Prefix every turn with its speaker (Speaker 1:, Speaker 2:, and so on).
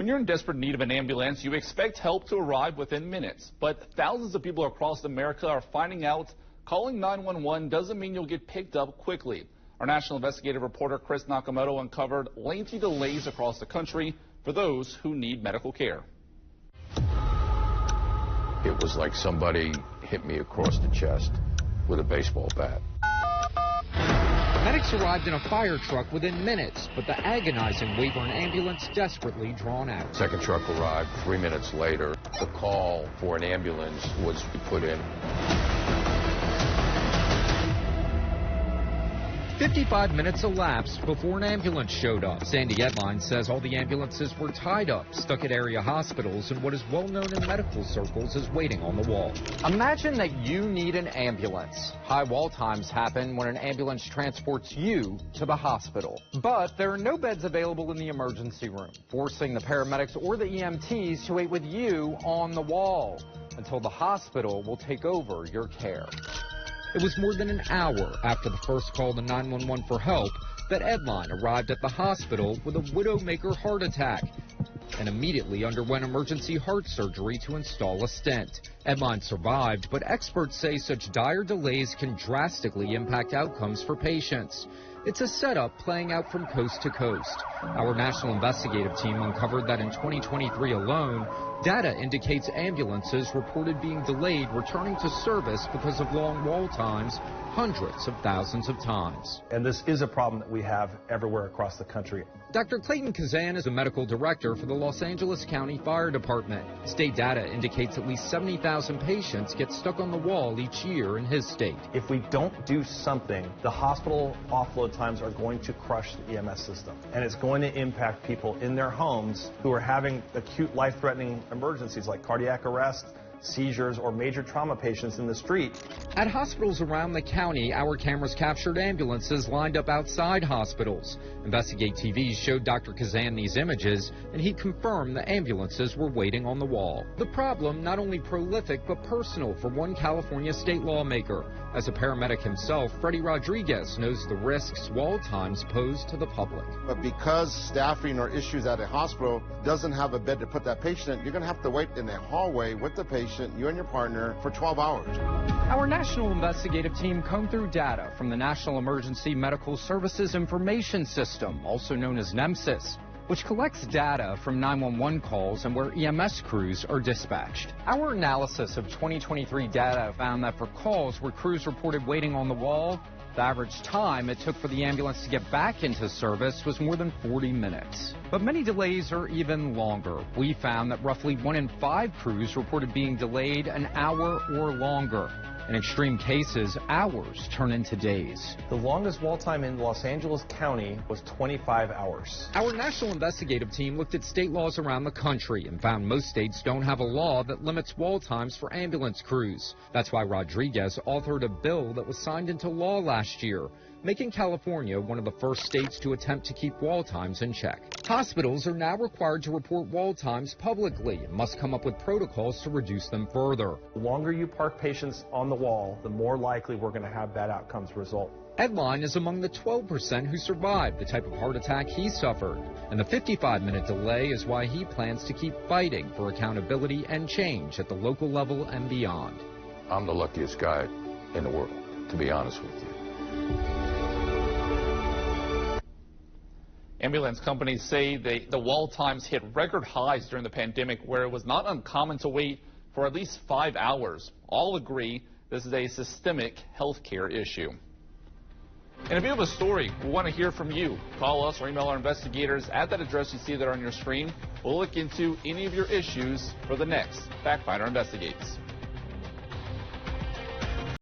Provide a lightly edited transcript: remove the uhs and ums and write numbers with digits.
Speaker 1: When you're in desperate need of an ambulance, you expect help to arrive within minutes. But thousands of people across America are finding out calling 911 doesn't mean you'll get picked up quickly. Our national investigative reporter Chris Nakamoto uncovered lengthy delays across the country for those who need medical care.
Speaker 2: It was like somebody hit me across the chest with a baseball bat.
Speaker 3: Medics arrived in a fire truck within minutes, but the agonizing wait for an ambulance desperately drawn out.
Speaker 2: Second truck arrived 3 minutes later. The call for an ambulance was put in.
Speaker 3: 55 minutes elapsed before an ambulance showed up. Sandy Edline says all the ambulances were tied up, stuck at area hospitals, and what is well known in medical circles as waiting on the wall.
Speaker 4: Imagine that you need an ambulance. High wall times happen when an ambulance transports you to the hospital. But there are no beds available in the emergency room, forcing the paramedics or the EMTs to wait with you on the wall until the hospital will take over your care.
Speaker 3: It was more than an hour after the first call to 911 for help that Edline arrived at the hospital with a widowmaker heart attack and immediately underwent emergency heart surgery to install a stent. Edline survived, but experts say such dire delays can drastically impact outcomes for patients. It's a setup playing out from coast to coast. Our national investigative team uncovered that in 2023 alone, data indicates ambulances reported being delayed returning to service because of long wall times hundreds of thousands of times.
Speaker 5: And this is a problem that we have everywhere across the country.
Speaker 3: Dr. Clayton Kazan is a medical director for the Los Angeles County Fire Department. State data indicates at least 70,000 patients get stuck on the wall each year in his state.
Speaker 5: If we don't do something, the hospital offload times are going to crush the EMS system. And it's going to impact people in their homes who are having acute life-threatening emergencies like cardiac arrest, seizures, or major trauma patients in the street.
Speaker 3: At hospitals around the county, our cameras captured ambulances lined up outside hospitals. Investigate TV showed Dr. Kazan these images, and he confirmed the ambulances were waiting on the wall. The problem not only prolific but personal for one California state lawmaker. As a paramedic himself, Freddie Rodriguez knows the risks wall times pose to the public.
Speaker 6: But because staffing or issues at a hospital doesn't have a bed to put that patient in, you're going to have to wait in a hallway with the patient, you and your partner, for 12 hours.
Speaker 4: Our national investigative team combed through data from the National Emergency Medical Services Information System, also known as NEMSIS, which collects data from 911 calls and where EMS crews are dispatched. Our analysis of 2023 data found that for calls where crews reported waiting on the wall, the average time it took for the ambulance to get back into service was more than 40 minutes. But many delays are even longer. We found that roughly 1 in 5 crews reported being delayed an hour or longer. In extreme cases, hours turn into days.
Speaker 5: The longest wall time in Los Angeles County was 25 hours.
Speaker 3: Our national investigative team looked at state laws around the country and found most states don't have a law that limits wall times for ambulance crews. That's why Rodriguez authored a bill that was signed into law last year, making California one of the first states to attempt to keep wall times in check. Hospitals are now required to report wall times publicly and must come up with protocols to reduce them further.
Speaker 5: The longer you park patients on the wall, the more likely we're going to have bad outcomes result.
Speaker 3: Edline is among the 12% who survived the type of heart attack he suffered. And the 55-minute delay is why he plans to keep fighting for accountability and change at the local level and beyond.
Speaker 2: I'm the luckiest guy in the world, to be honest with you.
Speaker 1: Ambulance companies say the wall times hit record highs during the pandemic, where it was not uncommon to wait for at least 5 hours. All agree this is a systemic healthcare issue. And if you have a story, we want to hear from you. Call us or email our investigators at that address you see there on your screen. We'll look into any of your issues for the next Factfinder Investigates.